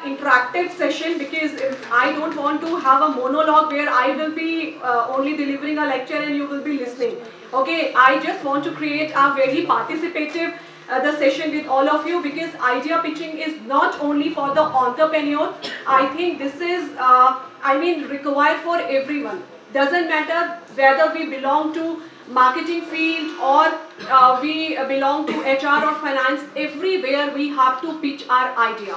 Interactive session, because I don't want to have a monologue where I will be only delivering a lecture and you will be listening. Okay, I just want to create a very participative the session with all of you, because idea pitching is not only for the entrepreneur. I think this is required for everyone. Doesn't matter whether we belong to marketing field or we belong to HR or finance. Everywhere we have to pitch our idea.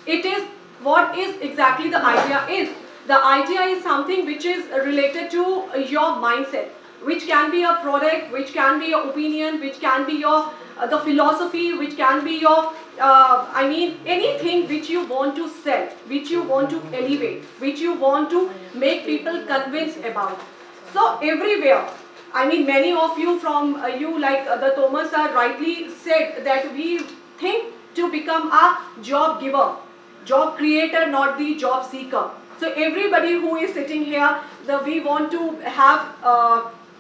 It is what is exactly the idea is. The idea is something which is related to your mindset, which can be a product, which can be your opinion, which can be your the philosophy, which can be your anything which you want to sell, which you want to elevate, which you want to make people convinced about. So everywhere, many of you from you like the Thomas sir rightly said that we think to become a job giver, job creator, not the job seeker. So everybody who is sitting here, we want to have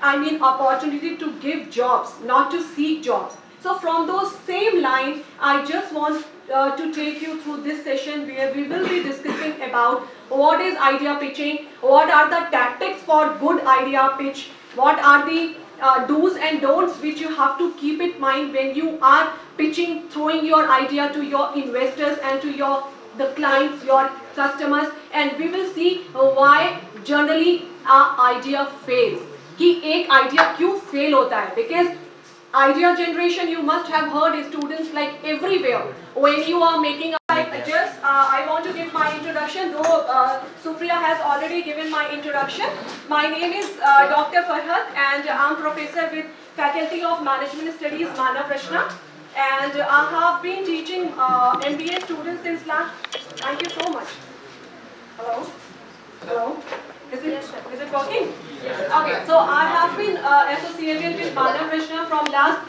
opportunity to give jobs, not to seek jobs. So from those same line, I just want to take you through this session where we will be discussing about what is idea pitching, what are the tactics for good idea pitch, what are the do's and don'ts which you have to keep in mind when you are pitching, throwing your idea to your investors and to the clients, your customers, and we will see why generally our idea fails. कि एक idea क्यों fail होता है? Because idea generation, you must have heard students like everywhere when you are making a I want to give my introduction, though Supriya has already given my introduction. My name is Dr. Farhat and I'm professor with Faculty of Management Studies, Manav Rachna, and I have been teaching MBA students since last. Thank you so much. Hello? Hello? Is it working? Yes. Okay, so I have been associated with Manav Rachna from last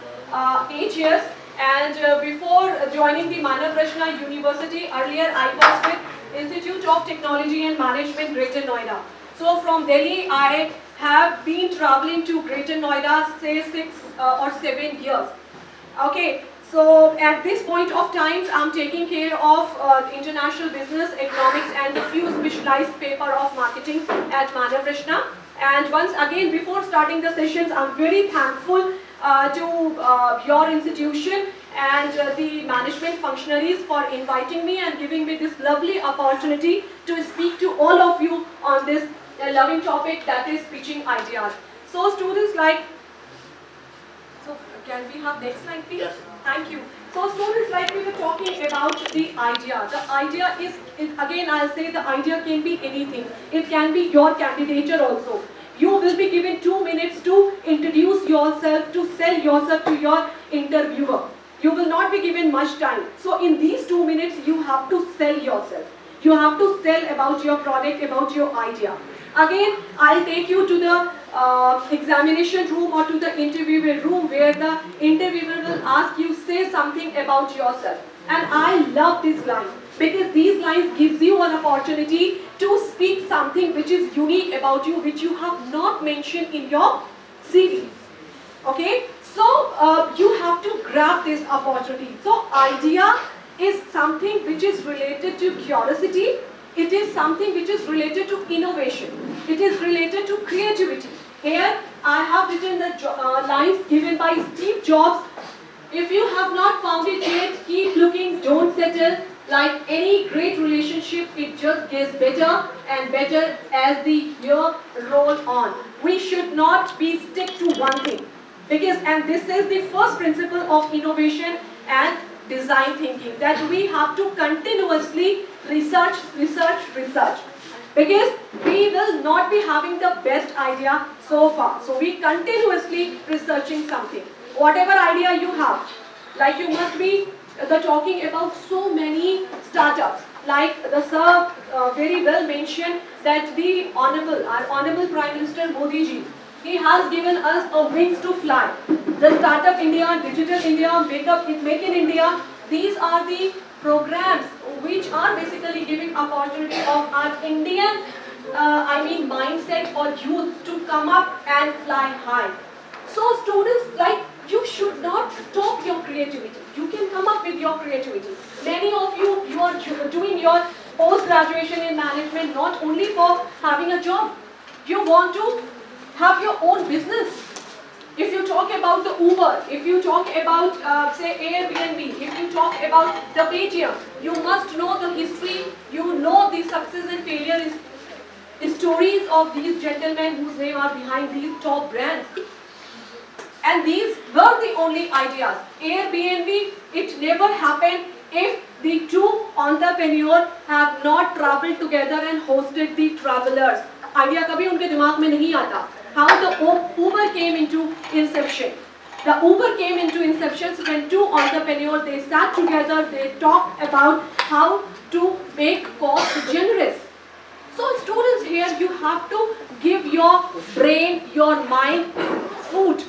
8 years, and before joining the Manav Rachna University, earlier I was with Institute of Technology and Management, Greater Noida. So from Delhi, I have been traveling to Greater Noida, say 6 or 7 years. Okay. So at this point of time, I'm taking care of international business, economics, and a few specialized paper of marketing at Manav Rachna. And once again, before starting the sessions, I'm very thankful to your institution and the management functionaries for inviting me and giving me this lovely opportunity to speak to all of you on this loving topic, that is pitching ideas. So students like, so can we have next slide please? Yes. Thank you. So students, like we were talking about the idea. The idea is, again I'll say, the idea can be anything. It can be your candidature also. You will be given 2 minutes to introduce yourself, to sell yourself to your interviewer. You will not be given much time. So in these 2 minutes, you have to sell yourself. You have to sell about your product, about your idea. Again, I'll take you to the examination room or to the interviewer room where the interviewer will ask you, say something about yourself. And I love this line because these lines gives you an opportunity to speak something which is unique about you, which you have not mentioned in your CV. Okay? So you have to grab this opportunity. So idea is something which is related to curiosity. It is something which is related to innovation. It is related to creativity. Here I have written the lines given by Steve Jobs. If you have not found it yet, keep looking, don't settle. Like any great relationship, it just gets better and better as the year roll on. We should not be stick to one thing. Because, and this is the first principle of innovation and design thinking, that we have to continuously research. Because we will not be having the best idea so far. So we continuously researching something. Whatever idea you have, like you must be talking about so many startups. Like the sir very well mentioned that our Honorable Prime Minister Modi ji, He has given us a wings to fly. The Startup India, Digital India, Make in India, these are the programs which are basically giving opportunity of our Indian, mindset or youth to come up and fly high. So students, like, you should not stop your creativity. You can come up with your creativity. Many of you are doing your post-graduation in management not only for having a job. You want to have your own business. If you talk about the Uber, if you talk about, say, Airbnb, if you talk about the Paytm, you must know the history, you know the success and failure stories of these gentlemen whose name are behind these top brands. And these were the only ideas. Airbnb, it never happened if the two entrepreneurs have not traveled together and hosted the travelers. Idea kabhi unke dimag mein nahi aata. How the Uber came into inception. The Uber came into inception when two entrepreneurs, they sat together, they talked about how to make cost generous. So students, here you have to give your brain, your mind food.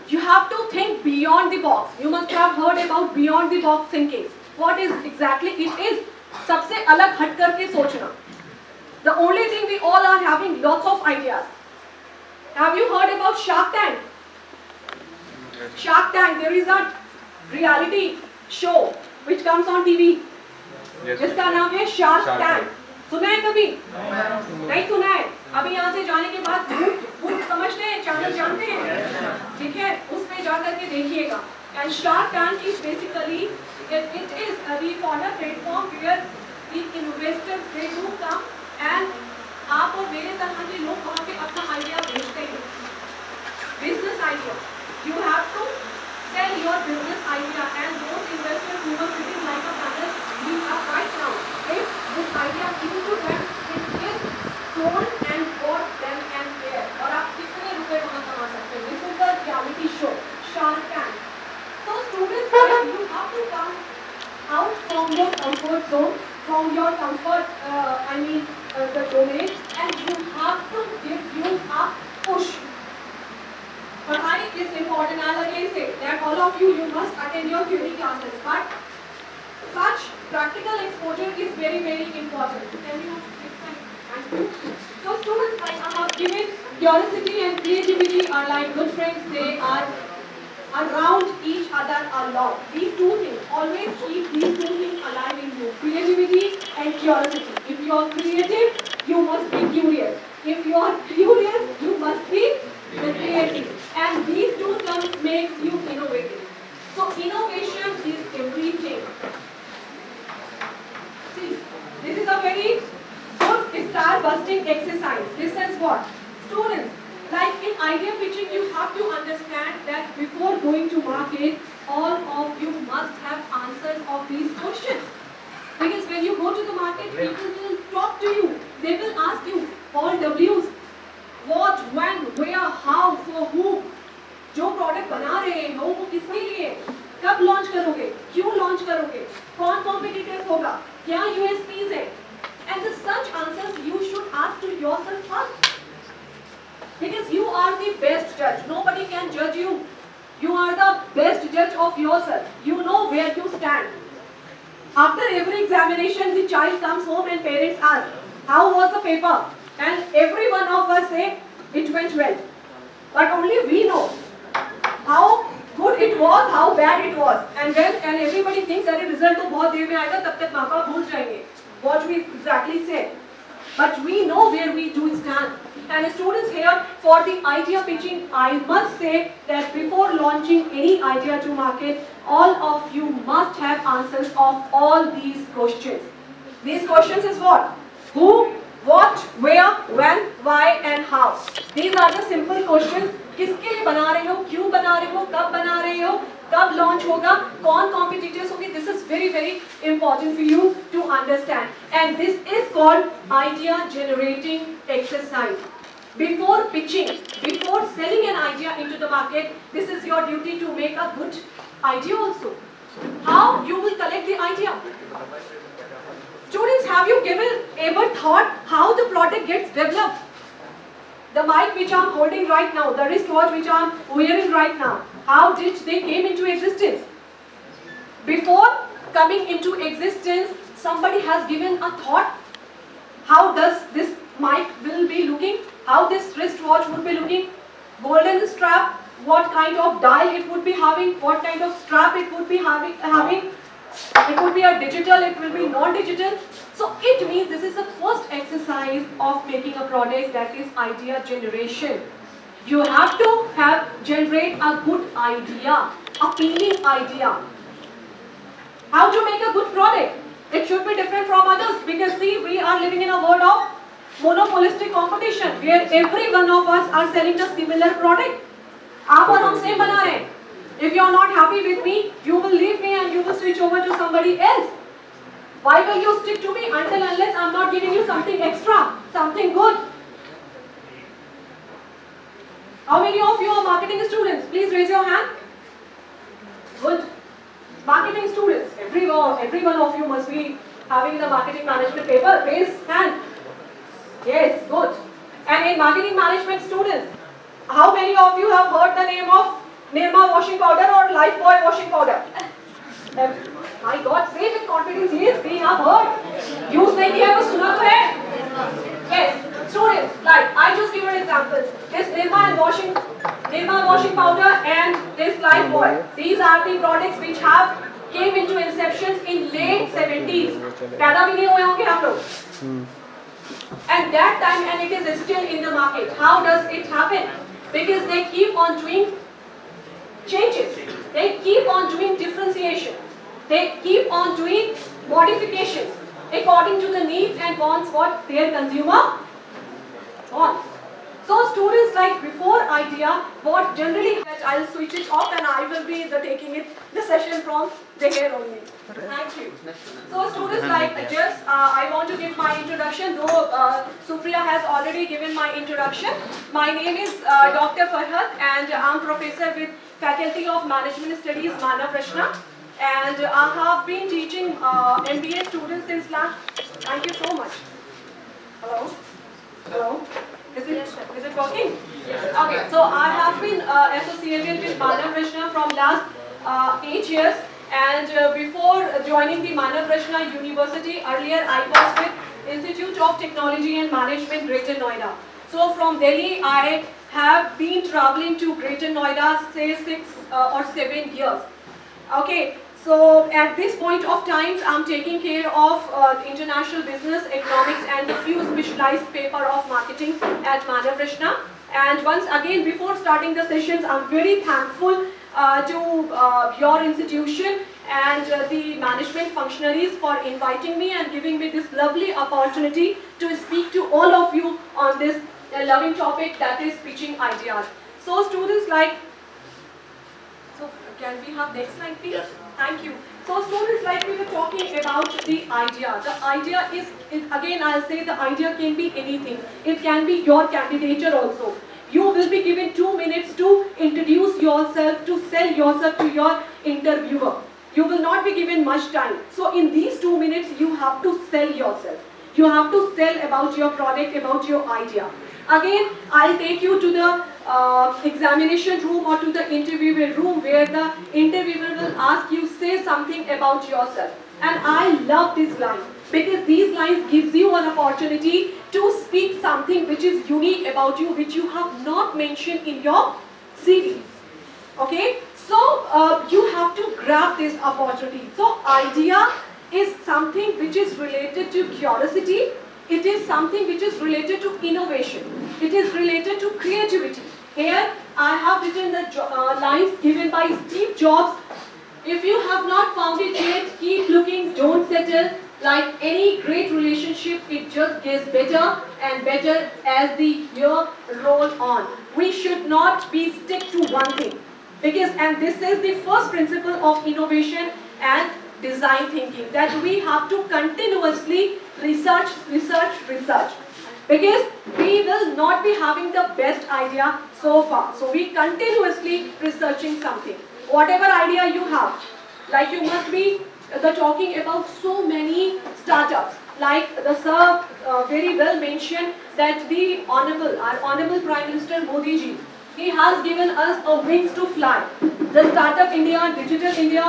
You have to think beyond the box. You must have heard about beyond the box thinking. What is exactly it is? सबसे अलग हट करके सोचना. The only thing we all are having lots of ideas. Have you heard about Shark Tank? Shark Tank, there is a reality show which comes on TV. जिसका नाम है Shark Tank. सुना है कभी? नहीं सुना है. अभी यहाँ से जाने के बाद भूत समझते हैं, चैनल जानते हैं, ठीक है? उसमें जा करके देखिएगा. And Shark Tank is basically it is the founder platform where the investors they do come and आप और मेरे तरह के लोग वहाँ पे अपना आइडिया भेजते हैं. Business idea. You have to sell your business idea and those investors who are sitting like a panel, you have right now. If this idea given to them, it is sold and bought then and there. और आप कितने रुपए वहाँ कमा सकते हैं? This is the reality show, Shark Tank. So students, you have to come out from your comfort zone, from your comfort, the domain, and you have to give you a push. पढ़ाई is important. I'll again say that all of you must attend your theory classes, but such practical exposure is very, very important. Can you thank you? So students, I have given curiosity and creativity are like good friends. They are around each other a lot. These two things, always keep these two things alive in you. Creativity and curiosity. If you are creative, you must be curious. If you are curious, you must be creative. And these two terms make you innovative. So innovation is everything. See, this is a very good star-busting exercise. This is what? Students, like in idea pitching, you have to understand that before going to market, all of you must have answers of these questions. Because when you go to the market, people will talk to you. They will ask you all W's. What, when, where, how, for who. जो product बना रहे हो वो किसके लिए, कब launch करोगे, क्यों लॉन्च करोगे, कौन कॉम्पिटिटर्स होगा, क्या यूएसपीज है. And the such answers you should ask to yourself first. Because you are the best judge. Nobody can judge you. You are the best judge of yourself. You know where you stand. After every examination, the child comes home and parents ask, how was the paper? And every one of us say, it went well. But only we know how good it was, how bad it was. And everybody thinks that the result तो बहुत देर में आएगा, तब तक माँ-बाप भूल जाएंगे what we exactly said. But we know where we do stand. And students here, for the idea pitching, I must say that before launching any idea to market, all of you must have answers of all these questions. These questions is what? Who, what, where, when, why and how. These are the simple questions. किसके लिए बना रहे हो, क्यों बना रहे हो, कब बना रहे हो, कब लॉन्च होगा, कौन कॉम्पिटिटर्स होंगे. This is very, very important for you to understand. And this is called idea generating exercise. Before pitching, before selling an idea into the market, this is your duty to make a good idea also. How you will collect the idea? Students, have you ever thought how the product gets developed? The mic which I'm holding right now, the wristwatch which I'm wearing right now, how did they came into existence? Before coming into existence, somebody has given a thought. How does this mic will be looking? How this wristwatch would be looking? Golden strap, what kind of dial it would be having? What kind of strap it would be having? It would be a digital, it will be non-digital. So it means this is the first exercise of making a product, that is idea generation. You have to generate a good idea, appealing idea. How to make a good product? It should be different from others, because see, we are living in a world of monopolistic competition where every one of us are selling a similar product. आप और हम same बना रहे हैं. If you are not happy with me, you will leave me and you will switch over to somebody else. Why will you stick to me until unless I am not giving you something extra, something good? How many of you are marketing students? Please raise your hand. Good. Marketing students, every one of you must be having the marketing management paper. Raise hand. Yes, good. And in marketing management students, how many of you have heard the name of Nirma washing powder or Lifebuoy washing powder? My God, say with confidence, yes, we have heard. Use नहीं किया तो सुना तो है. Yes, students, like I just give an example. This Nirma washing powder and this Lifebuoy. These are the products which have came into inception in late 70s. पैदा भी नहीं हुए होंगे आप लोग. And that time, and it is still in the market. How does it happen? Because they keep on doing changes. They keep on doing differentiation. They keep on doing modifications according to the needs and wants what their consumer wants. So students, like before idea, what generally that I'll switch it off and I will be taking the session from the here only. Thank you. So students, like just I want to give my introduction, though Supriya has already given my introduction. My name is Dr. Farhat and I'm professor with Faculty of Management Studies, Manav Rachna. And I have been teaching MBA students since last. Thank you so much. Hello? Hello? Is it working? Yes. Okay, so I have been associated with Manav Rachna from last 8 years. And before joining the Manav Rachna University, earlier I was with Institute of Technology and Management, Greater Noida. So from Delhi, I have been traveling to Greater Noida, say 6 or 7 years. Okay, so at this point of time, I'm taking care of international business, economics and a few specialized paper of marketing at Manav Rachna. And once again, before starting the sessions, I'm very thankful to your institution and the management functionaries for inviting me and giving me this lovely opportunity to speak to all of you on this loving topic, that is pitching ideas. So students, like, so can we have next slide please? Yes. Thank you. So students, like we were talking about the idea. The idea is, again I'll say, the idea can be anything. It can be your candidature also. You will be given 2 minutes to introduce yourself, to sell yourself to your interviewer. You will not be given much time. So in these 2 minutes, you have to sell yourself. You have to sell about your product, about your idea. Again, I'll take you to the examination room or to the interviewer room where the interviewer will ask you, say something about yourself. And I love this line, because these lines gives you an opportunity to speak something which is unique about you, which you have not mentioned in your CV. Okay, so you have to grab this opportunity. So idea is something which is related to curiosity. It is something which is related to innovation. It is related to creativity. Here I have written the lines given by Steve Jobs. If you have not found it yet, keep looking, don't settle. Like any great relationship, it just gets better and better as the year roll on. We should not be stick to one thing. Because, and this is the first principle of innovation and design thinking, that we have to continuously research. Because we will not be having the best idea so far. So we continuously researching something. Whatever idea you have, like you must be talking about so many startups. like the sir very well mentioned that our honorable Prime Minister Modi ji, he has given us a wings to fly. The Startup India, Digital India,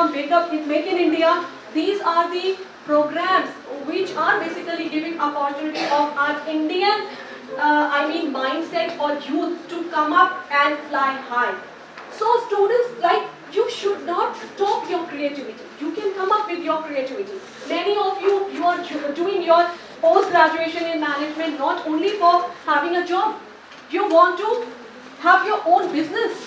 Make in India, these are the programs which are basically giving opportunity of our Indian, mindset or youth to come up and fly high. So students, like, you should not stop your creativity. You can come up with your creativity. Many of you are doing your post-graduation in management not only for having a job. You want to have your own business.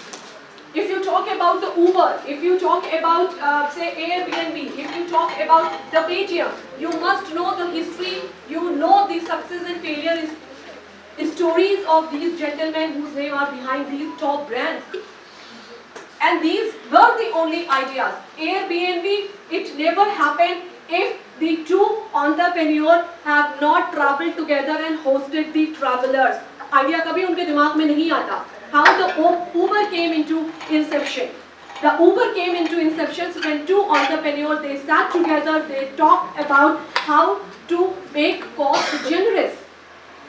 If you talk about the Uber, if you talk about, say, Airbnb, if you talk about the Paytm, you must know the history, you know the success and failure stories of these gentlemen whose name are behind these top brands. And these were the only ideas. Airbnb, it never happened if the two entrepreneurs have not traveled together and hosted the travelers. Idea kabhi unke dimag mein nahi aata. How the Uber came into inception. The Uber came into inception when two entrepreneurs, they sat together, they talked about how to make cost generous.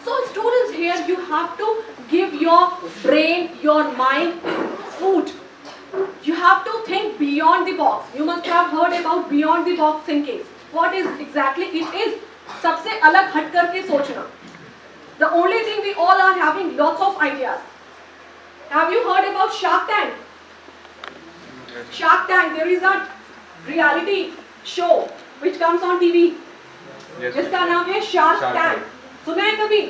So students, here you have to give your brain, your mind food. You have to think beyond the box. You must have heard about beyond the box thinking. What is exactly it is? सबसे अलग हट करके सोचना. The only thing we all are having lots of ideas. Have you heard about Shark Tank? Shark Tank, there is a reality show which comes on TV. जिसका नाम है Shark Tank. सुना है कभी?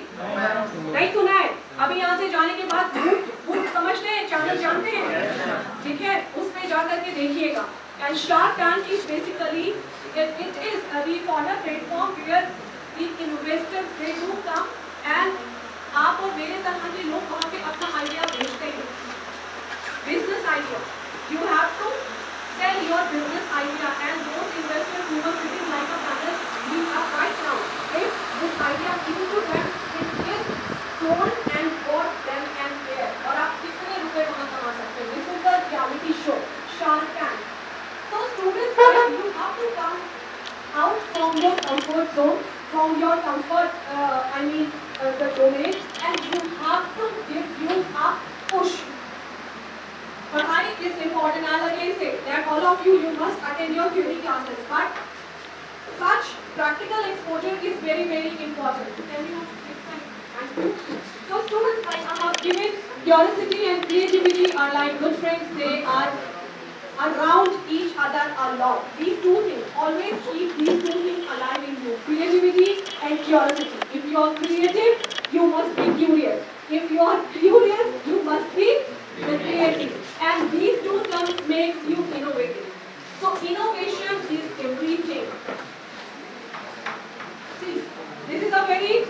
नहीं सुना है. अभी यहाँ से जाने के बाद भूत समझते हैं, चैनल जानते हैं, ठीक है? उसमें जा करके देखिएगा. And Shark Tank is basically it is the foreign platform where the investors they do come and आप और मेरे तरह के लोग वहाँ पे अपना आइडिया भेजते हैं. Business idea. You have to sell your business idea and those investors who are sitting like a panel, you have right now. If this idea given to them, it is sold and bought then and there. और आप कितने रुपए वहाँ कमा सकते हैं? This is the reality show, Shark Tank. So students, you have to come out from your comfort zone, from your comfort, the domain, and you have to give you a push. पढ़ाई is important. I'll again say that all of you must attend your theory classes, but such practical exposure is very, very important. Can you thank you? So students, I have given curiosity and creativity are like good friends. They are around each other a lot. These two things, always keep these two things alive in you. Creativity and curiosity. If you are creative, you must be curious. If you are curious, you must be creative. And these two terms make you innovative. So innovation is everything. See, this is a very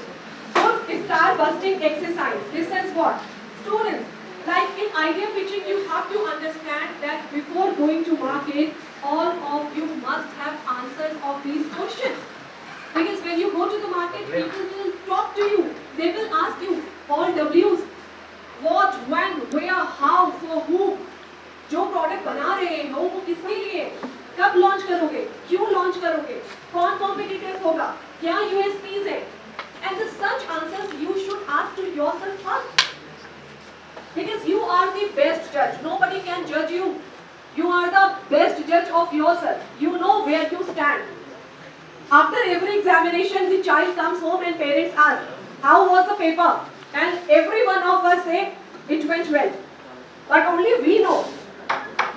good star-busting exercise. This is what? Students, like in idea pitching, you have to understand that before going to market, all of you must have answers of these questions. Because when you go to the market, people will talk to you. They will ask you all W's. What, when, where, how, for who. जो product बना रहे हो वो किसके लिए, कब launch करोगे, क्यों लॉन्च करोगे, कौन कॉम्पिटिटर्स होगा, क्या यूएसपीज है. And the such answers you should ask to yourself first. Because you are the best judge. Nobody can judge you. You are the best judge of yourself. You know where you stand. After every examination, the child comes home and parents ask, how was the paper? And every one of us say, it went well. But only we know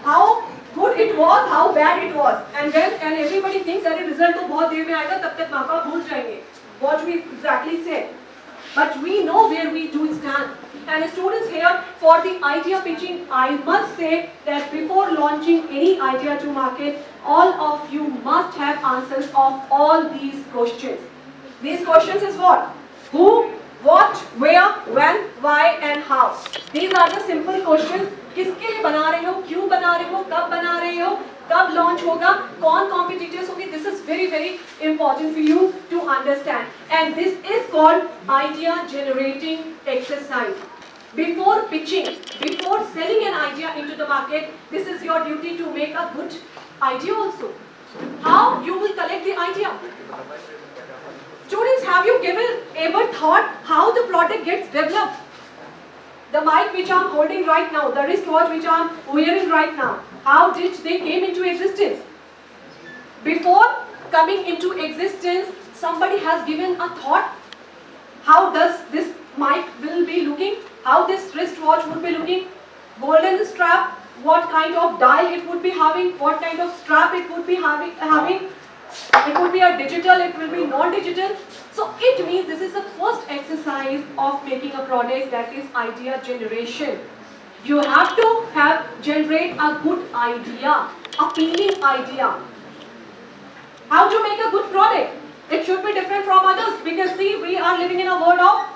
how good it was, how bad it was. And everybody thinks that the result तो बहुत देर में आएगा, तब तक माँ-बाप भूल जाएंगे what we exactly said. But we know where we do stand. And students here, for the idea pitching, I must say that before launching any idea to market, all of you must have answers of all these questions. These questions is what? Who, what, where, when, why and how. These are the simple questions. किसके लिए बना रहे हो, क्यों बना रहे हो, कब बना रहे हो, कब लॉन्च होगा, कौन कॉम्पिटिटर्स होंगे. This is very, very important for you to understand. And this is called idea generating exercise. Before pitching, before selling an idea into the market, this is your duty to make a good idea also. How you will collect the idea? Students, have you ever thought how the product gets developed? The mic which I'm holding right now, the wristwatch which I'm wearing right now, how did they came into existence? Before coming into existence, somebody has given a thought. How does this mic will be looking? How this wristwatch would be looking? Golden strap, what kind of dial it would be having? What kind of strap it would be having? It would be a digital, it will be non-digital. So it means this is the first exercise of making a product, that is idea generation. You have to generate a good idea, appealing idea. How to make a good product? It should be different from others, because see, we are living in a world of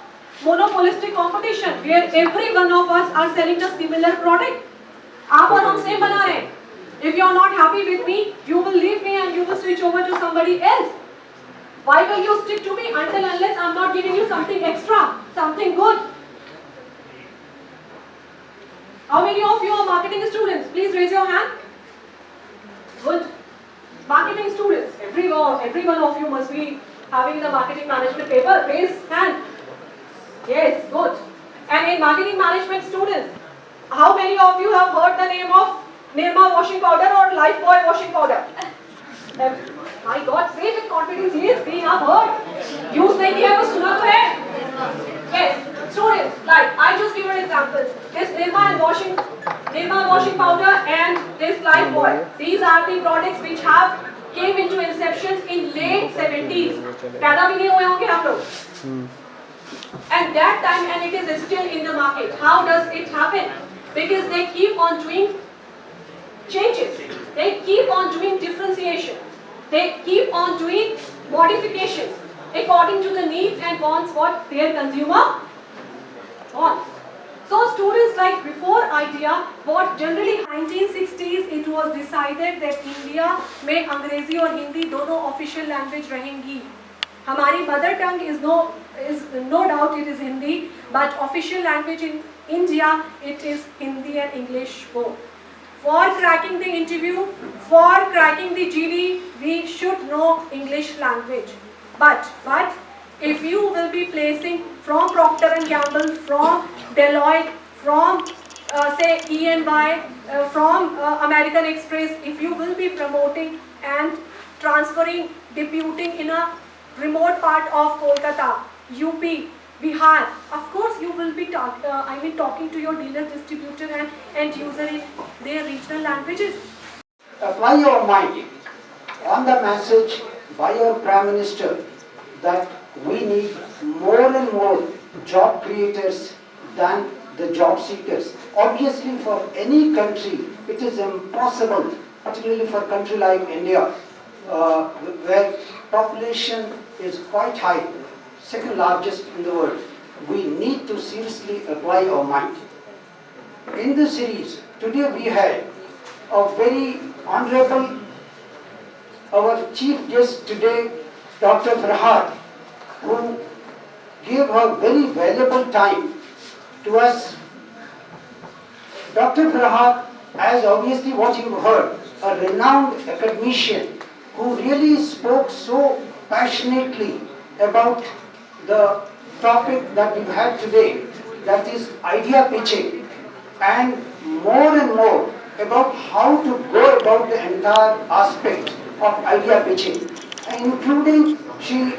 monopolistic competition where every one of us are selling a similar product. आप और हम same बना रहे हैं. If you are not happy with me, you will leave me and you will switch over to somebody else. Why will you stick to me until unless I am not giving you something extra, something good? How many of you are marketing students? Please raise your hand. Good. Marketing students, every one of you must be having the marketing management paper. Raise hand. Yes, good. And in marketing management students, how many of you have heard the name of Nirma washing powder or Lifebuoy washing powder? My God, say with confidence, yes, we have heard. Use नहीं किया तो सुना तो है. Yes, students, like I just give an example. This Nirma washing powder and this Lifebuoy. These are the products which have came into inception in late 70s. पैदा भी नहीं हुए होंगे आप लोग. And that time, and it is still in the market. How does it happen? Because they keep on doing changes. They keep on doing differentiation. They keep on doing modifications according to the needs and wants what their consumer wants. So students, like before idea, what generally 1960s it was decided that India में अंग्रेजी और हिंदी दोनों official language रहेंगी. हमारी mother tongue is no doubt it is Hindi, but official language in India it is Hindi and English both. For cracking the interview, for cracking the GD, we should know English language. But if you will be placing from Procter and Gamble, from Deloitte, from say E&Y, from American Express, if you will be promoting and transferring, deputing in a remote part of Kolkata, UP, Bihar, of course you will be talking to your dealer, distributor and end user in their regional languages. Apply your mind on the message by our Prime Minister that we need more and more job creators than the job seekers. Obviously for any country it is impossible, particularly for a country like India, where population is quite high, second largest in the world. We need to seriously apply our mind. In this series, today we had a very honorable, our chief guest today, Dr. Farhat, who gave her very valuable time to us. Dr. Farhat, as obviously what you heard, a renowned academician who really spoke so passionately about the topic that we've had today, that is idea pitching, and more about how to go about the entire aspect of idea pitching, including she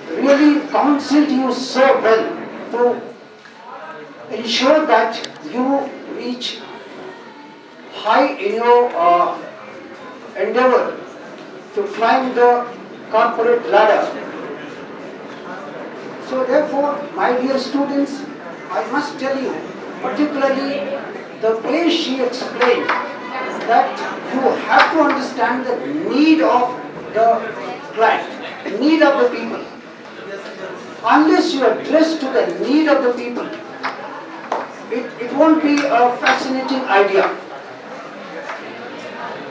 really counseled you so well to ensure that you reach high in your endeavor to climb the corporate ladder. So therefore, my dear students, I must tell you, particularly the way she explained that you have to understand the need of the client, need of the people. Unless you address to the need of the people, it won't be a fascinating idea.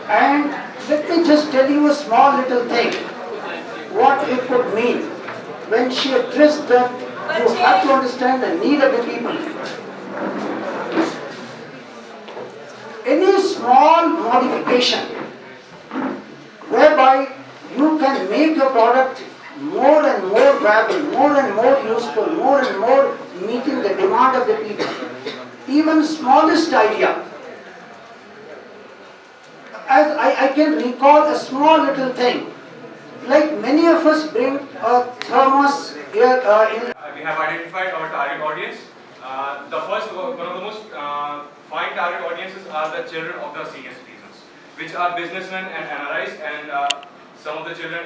And let me just tell you a small little thing, what it could mean. When she addressed that you have to understand the need of the people. Any small modification whereby you can make your product more and more viable, more and more useful, more and more meeting the demand of the people. Even smallest idea. As I can recall a small little thing. Like many of us bring a thermos here in. We have identified our target audience. The first, one of the most fine target audiences are the children of the senior citizens, which are businessmen and NRIs, and some of the children,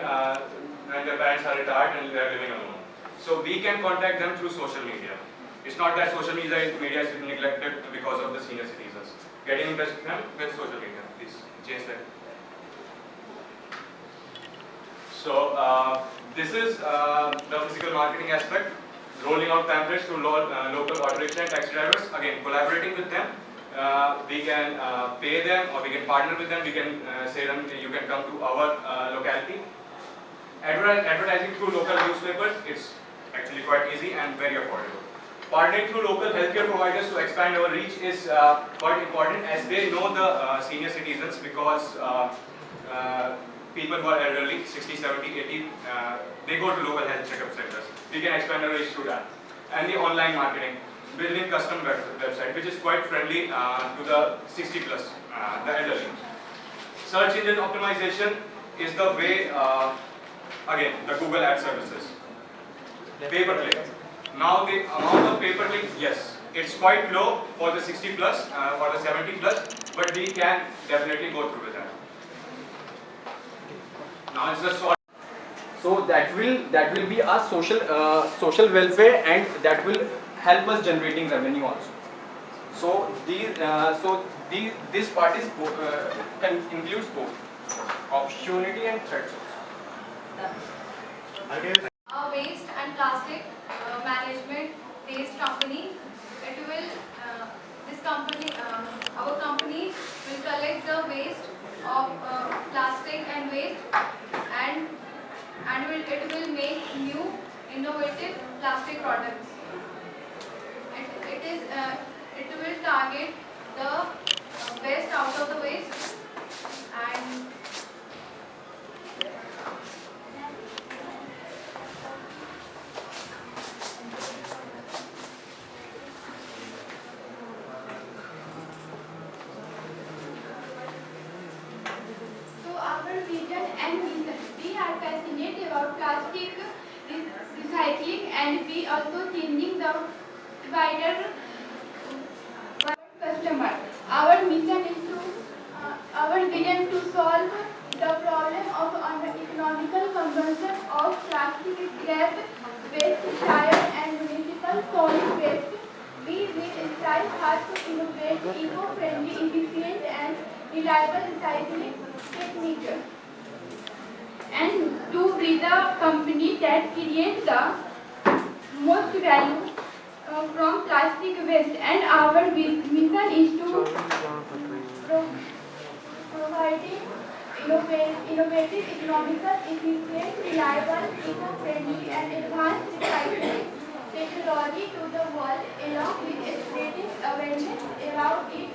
when their parents are retired and they are living alone. So we can contact them through social media. It's not that social media is neglected because of the senior citizens. Getting in touch with them with social media. Please change that. So this is the physical marketing aspect. Rolling out pamphlets to local auto rickshaw and taxi drivers. Again, collaborating with them. We can pay them, or we can partner with them. We can say them, you can come to our locality. Advertising through local newspapers, it's actually quite easy and very affordable. Partnering through local healthcare providers to expand our reach is quite important, as they know the senior citizens, because people who are elderly, 60, 70, 80, they go to local health checkup centers. We can expand our reach through that. And the online marketing, building custom website, which is quite friendly to the 60 plus, the elderly. Search engine optimization is the way, again, the Google Ad services. Pay-per-click. Now the amount of pay-per-click, yes, it's quite low for the 60 plus, for the 70 plus, but we can definitely go through with that. Now it's the sort. So that will be our social welfare, and that will help us generating revenue also. So this part is includes both opportunity and threats also. A waste and plastic management based company. It will this company our company will collect the waste of plastic and waste, and it will make new innovative plastic products. It will target the best out of the waste, and our vision and mission. We are passionate about plastic recycling, and we also changing the wider customer. Our mission is to our vision to solve the problem of uneconomical consumption of plastic scrap waste, tire and municipal solid waste. We will strive hard to innovate eco-friendly, efficient and reliable recycling technique, and to be the company that creates the most value from plastic waste. And our mission is to providing innovative, economical, efficient, reliable, eco-friendly and advanced recycling technology to the world, along with spreading awareness about its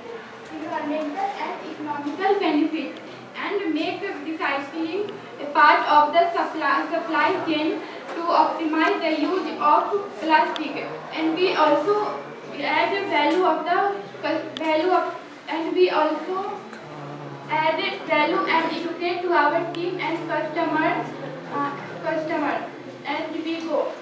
environmental and economical benefits, and make recycling a part of the supply chain to optimize the use of plastic. And we also add the value of and we also add value and educate to our team and customer as we go.